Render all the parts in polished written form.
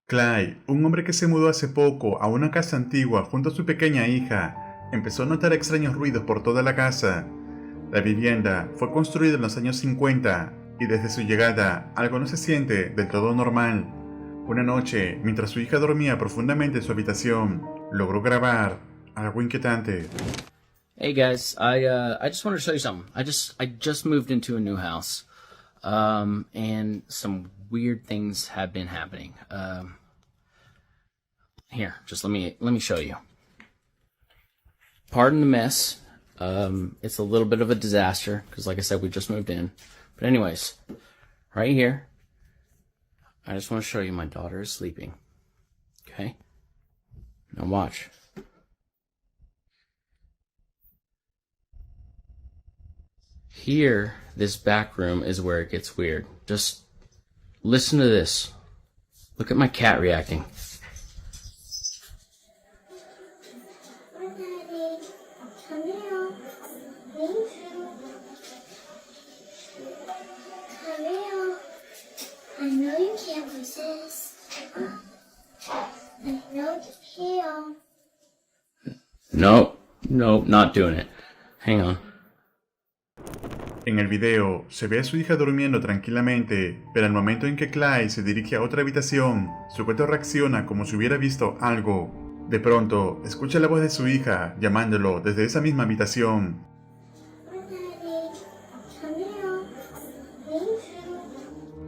Clyde, un hombre que se mudó hace poco a una casa antigua junto a su pequeña hija, empezó a notar extraños ruidos por toda la casa. La vivienda fue construida en los años 50 y desde su llegada algo no se siente del todo normal. Una noche, mientras su hija dormía profundamente en su habitación, logró grabar algo inquietante. Hey guys, I just wanted to show you something. I just moved into a new house, and some weird things have been happening. Here, just let me show you. Pardon the mess. It's a little bit of a disaster because, like I said, we just moved in. But anyways, right here, I just want to show you my daughter is sleeping. Okay, now watch. Here, this back room is where it gets weird. Just listen to this. Look at my cat reacting. I know you can't resist. I know you can. Nope, not doing it. Hang on. En el video se ve a su hija durmiendo tranquilamente, pero al momento en que Clyde se dirige a otra habitación, su cuerpo reacciona como si hubiera visto algo. De pronto, escucha la voz de su hija llamándolo desde esa misma habitación.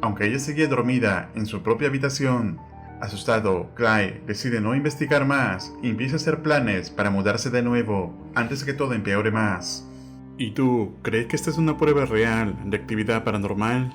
Aunque ella seguía dormida en su propia habitación, asustado, Clyde decide no investigar más y empieza a hacer planes para mudarse de nuevo antes de que todo empeore más. ¿Y tú, crees que esta es una prueba real de actividad paranormal?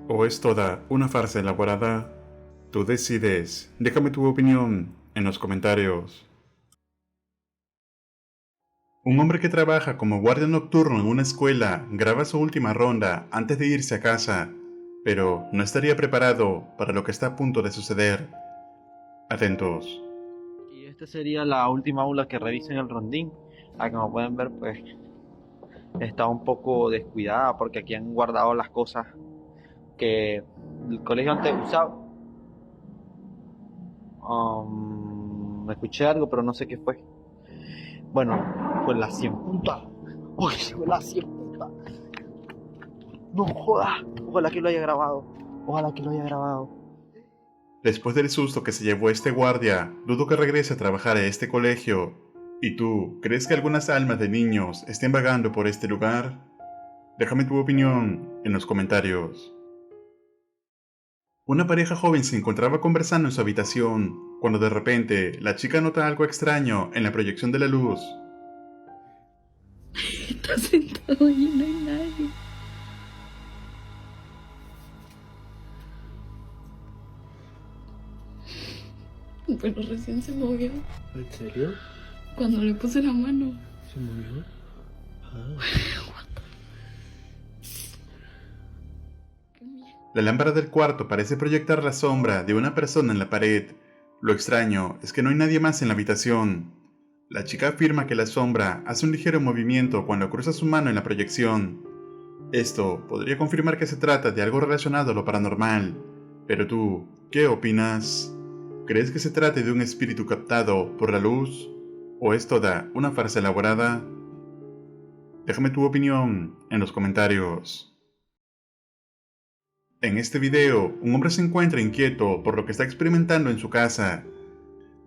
¿O es toda una farsa elaborada? Tú decides. Déjame tu opinión en los comentarios. Un hombre que trabaja como guardia nocturno en una escuela graba su última ronda antes de irse a casa, pero no estaría preparado para lo que está a punto de suceder. Atentos. Y esta sería la última aula que revisa en el rondín. Ah, como pueden ver, pues está un poco descuidada porque aquí han guardado las cosas que el colegio antes usaba. Me escuché algo, pero no sé qué fue. Bueno, fue la 100 puta. Uy, fue la 100 puta. No jodas. Ojalá que lo haya grabado. Ojalá que lo haya grabado. Después del susto que se llevó este guardia, dudo que regrese a trabajar a este colegio. ¿Y tú, crees que algunas almas de niños estén vagando por este lugar? Déjame tu opinión en los comentarios. Una pareja joven se encontraba conversando en su habitación, cuando de repente la chica nota algo extraño en la proyección de la luz. Está sentado y no hay nadie. Pero recién se movió. ¿En serio? Cuando le puse la mano. ¿Se movió? Ah. La lámpara del cuarto parece proyectar la sombra de una persona en la pared. Lo extraño es que no hay nadie más en la habitación. La chica afirma que la sombra hace un ligero movimiento cuando cruza su mano en la proyección. Esto podría confirmar que se trata de algo relacionado a lo paranormal. Pero tú, ¿qué opinas? ¿Crees que se trate de un espíritu captado por la luz? ¿O es toda una farsa elaborada? Déjame tu opinión en los comentarios. En este video, un hombre se encuentra inquieto por lo que está experimentando en su casa.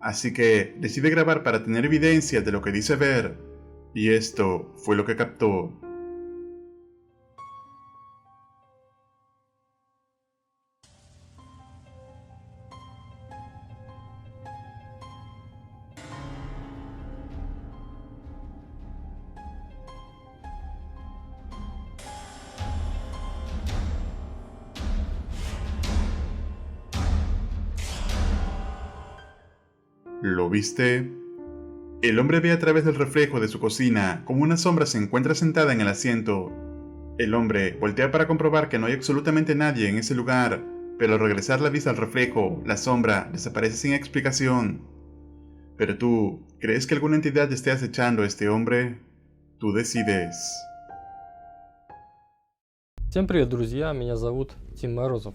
Así que decide grabar para tener evidencia de lo que dice ver. Y esto fue lo que captó. ¿Lo viste? El hombre ve a través del reflejo de su cocina como una sombra se encuentra sentada en el asiento. El hombre voltea para comprobar que no hay absolutamente nadie en ese lugar, pero al regresar la vista al reflejo, la sombra desaparece sin explicación. Pero tú, ¿crees que alguna entidad esté acechando a este hombre? Tú decides. Всем привет, друзья, меня зовут Тим Морозов.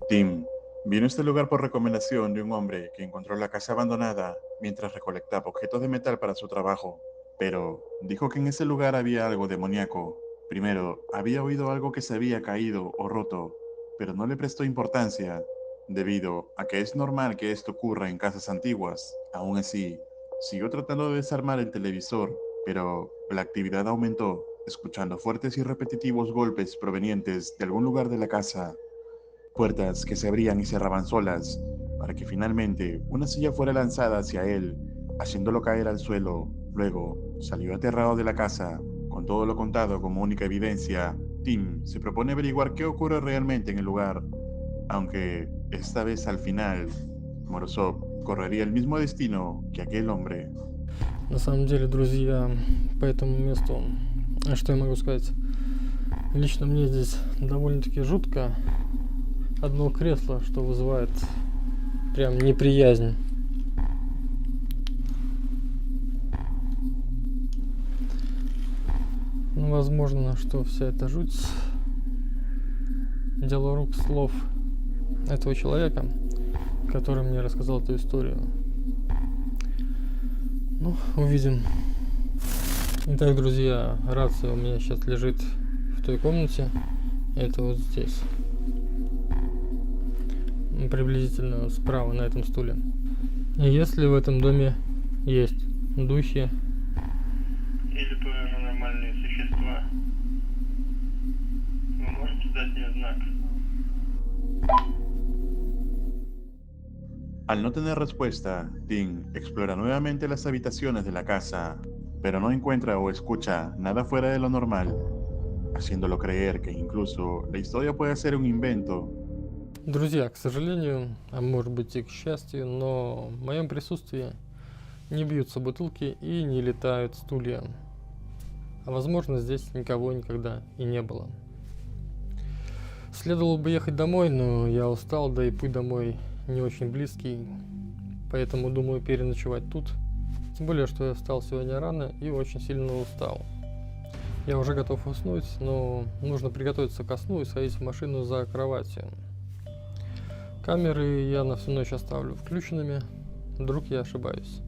Tim, Vino a este lugar por recomendación de un hombre que encontró la casa abandonada mientras recolectaba objetos de metal para su trabajo, pero dijo que en ese lugar había algo demoníaco. Primero, había oído algo que se había caído o roto, pero no le prestó importancia, debido a que es normal que esto ocurra en casas antiguas. Aún así, siguió tratando de desarmar el televisor, pero la actividad aumentó, escuchando fuertes y repetitivos golpes provenientes de algún lugar de la casa. Puertas que se abrían y cerraban solas, para que finalmente una silla fuera lanzada hacia él, haciéndolo caer al suelo. Luego salió aterrado de la casa. Con todo lo contado como única evidencia, Tim se propone averiguar qué ocurre realmente en el lugar, aunque esta vez al final, Morozov correría el mismo destino que aquel hombre. На самом деле, друзья, по этому месту, что я могу сказать? Лично мне здесь довольно-таки жутко. Одно кресло, что вызывает прям неприязнь. Ну, возможно, что вся эта жуть дело рук слов этого человека, который мне рассказал эту историю. Ну, увидим. Итак, друзья, рация у меня сейчас лежит в той комнате. Это вот здесь. Приблизительно справа на этом стуле. И если в этом доме есть духи или паранормальные существа, вы можете дать мне знак? Al no tener respuesta, Tim explora nuevamente las habitaciones de la casa, pero no encuentra o escucha nada fuera de lo normal, haciéndolo creer que incluso la historia puede ser un invento. Друзья, к сожалению, а может быть и к счастью, но в моем присутствии не бьются бутылки и не летают стулья. А возможно, здесь никого никогда и не было. Следовало бы ехать домой, но я устал, да и путь домой не очень близкий, поэтому думаю переночевать тут. Тем более, что я встал сегодня рано и очень сильно устал. Я уже готов уснуть, но нужно приготовиться ко сну и сходить в машину за кроватью. Камеры я на всю ночь оставлю включенными, вдруг я ошибаюсь.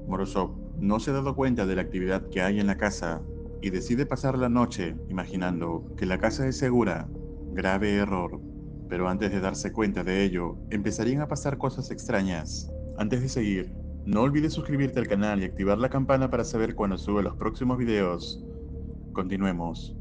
Morozov no se ha dado cuenta de la actividad que hay en la casa y decide pasar la noche imaginando que la casa es segura. Grave error. Pero antes de darse cuenta de ello, empezarían a pasar cosas extrañas. Antes de seguir, no olvides suscribirte al canal y activar la campana para saber cuando sube los próximos videos. Continuemos.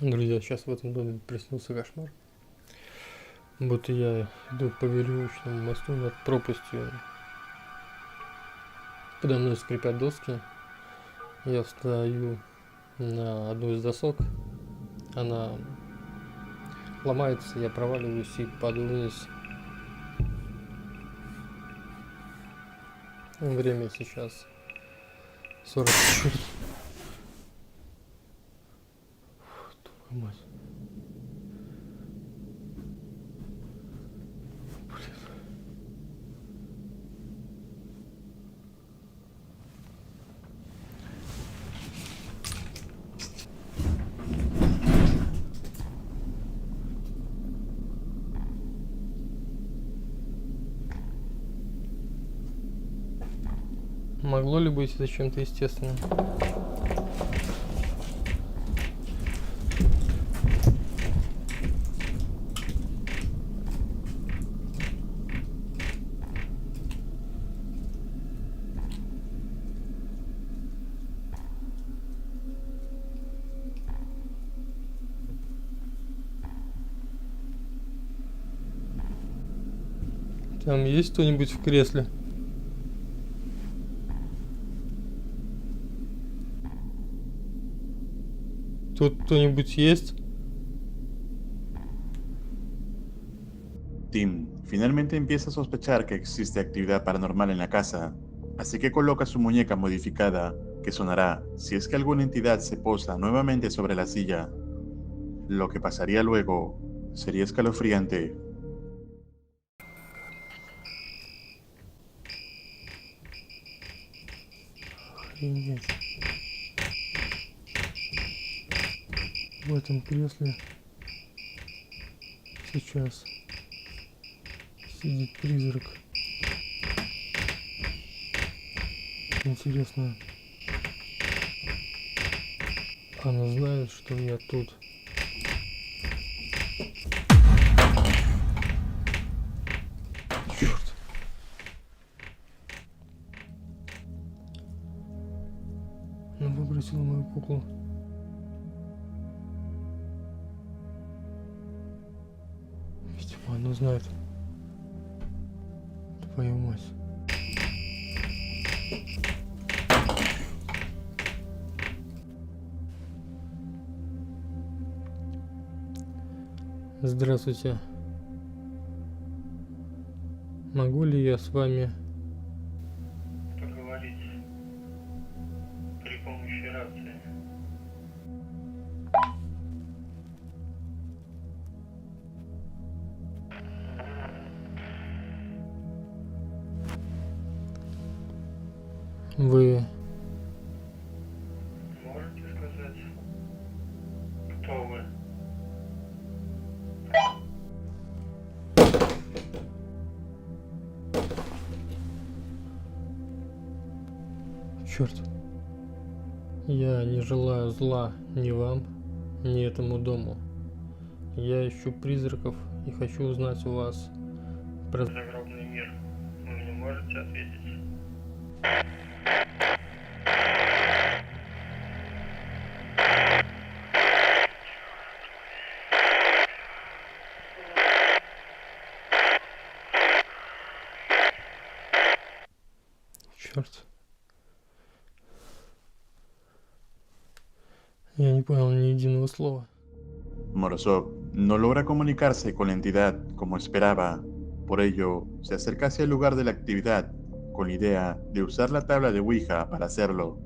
Друзья, сейчас в этом доме приснился кошмар. будто я иду по веревочному мосту над пропастью. Подо мной скрипят доски. Я встаю на одну из досок. Она ломается, я проваливаюсь и падаю вниз. Время сейчас 40 минут. Твою мать. Могло ли быть это чем-то естественным? Там есть кто-нибудь в кресле? Тут кто-nibudь есть? Tim finalmente empieza a sospechar que existe actividad paranormal en la casa, así que coloca su muñeca modificada, que sonará si es que alguna entidad se posa nuevamente sobre la silla. Lo que pasaría luego sería escalofriante. Охренеть. В этом кресле сейчас сидит призрак. Интересно, она знает, что я тут. Черт. Она выбросила мою куклу. Видимо, она знает. Твою мать. Здравствуйте. Могу ли я с вами Поговорить при помощи рации. вы Можете сказать, кто вы? Черт. Я не желаю зла ни вам, ни этому дому. Я ищу призраков и хочу узнать у вас про... Загробный мир. Вы мне можете ответить? Черт. Я не понял ни единого слова. Morozov no logra comunicarse con la entidad como esperaba, por ello se acerca hacia el lugar de la actividad con la idea de usar la tabla de Ouija para hacerlo.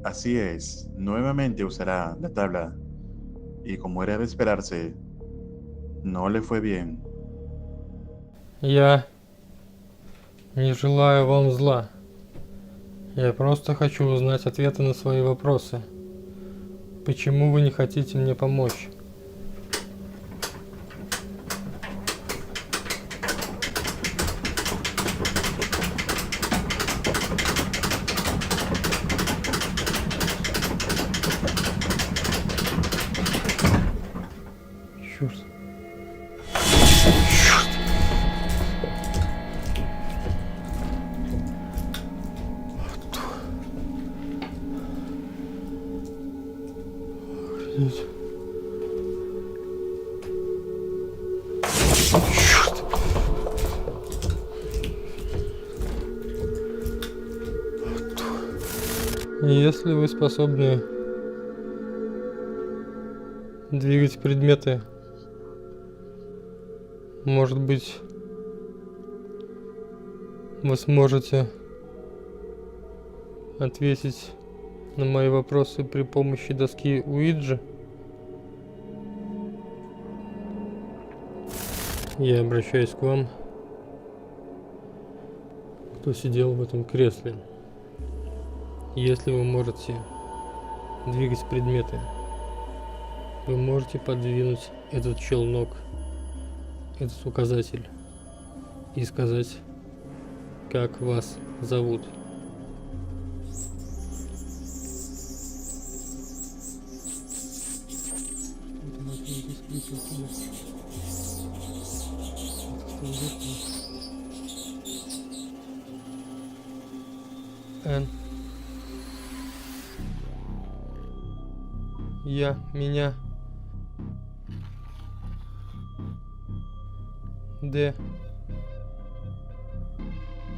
Así es, nuevamente usará la tabla, y como era de esperarse, no le fue bien. Я не желаю вам зла. Я просто хочу узнать ответы на свои вопросы. Почему вы не хотите мне помочь? Черт. Охренеть. Черт. Если вы способны двигать предметы, может быть, вы сможете ответить на мои вопросы при помощи доски Уиджи. Я обращаюсь к вам, кто сидел в этом кресле. Если вы можете двигать предметы, вы можете подвинуть этот челнок, этот указатель, и сказать, как вас зовут. Н. Я, меня. Д.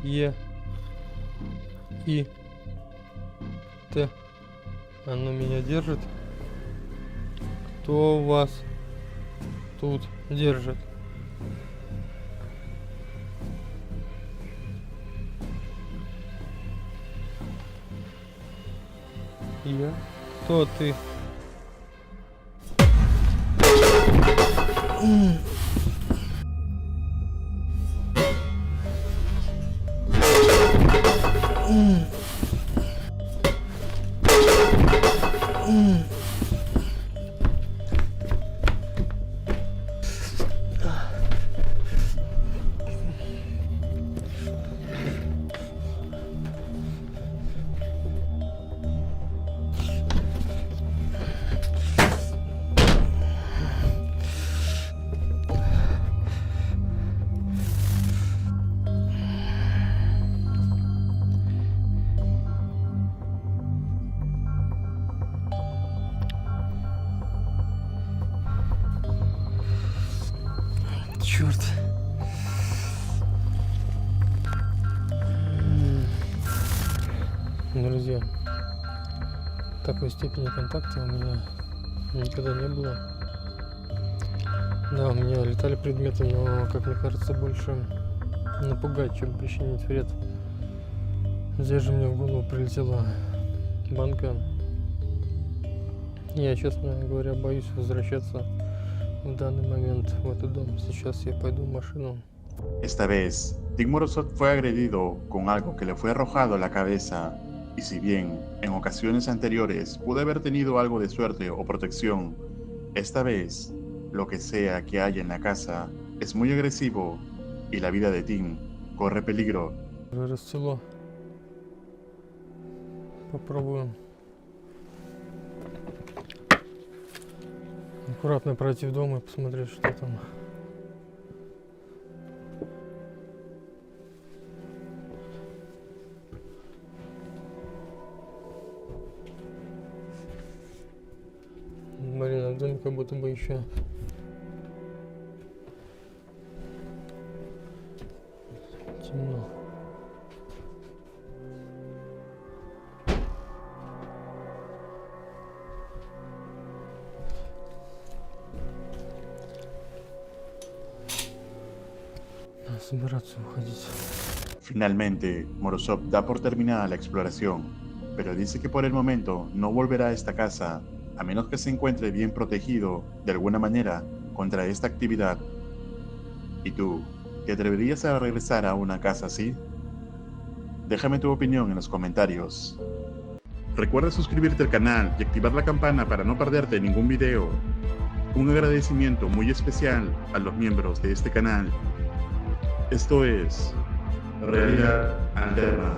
Е. И. Т. Оно меня держит. Кто вас тут держит? Я? Кто ты? Черт. Друзья, такой степени контакта у меня никогда не было. Да, у меня летали предметы, но, как мне кажется, больше напугать, чем причинить вред. Здесь же мне в голову прилетела банка. Я, честно говоря, боюсь возвращаться в данный момент в этот дом. Сейчас я пойду в машину. Esta vez, Tim Morozov fue agredido con algo que le fue arrojado a la cabeza, y si bien en ocasiones anteriores pudo haber tenido algo de suerte o protección, esta vez, lo que sea que haya en la casa es muy agresivo y la vida de Tim corre peligro. Расцвело. Попробуем аккуратно пройти в дом и посмотреть, что там. Блин, а в доме как будто бы еще темно. Надо собираться уходить. Finalmente, Morozov da por terminada la exploración, pero dice que por el momento no volverá a esta casa, a menos que se encuentre bien protegido, de alguna manera, contra esta actividad. ¿Y tú, te atreverías a regresar a una casa así? Déjame tu opinión en los comentarios. Recuerda suscribirte al canal y activar la campana para no perderte ningún video. Un agradecimiento muy especial a los miembros de este canal. Esto es Realidad Alterna.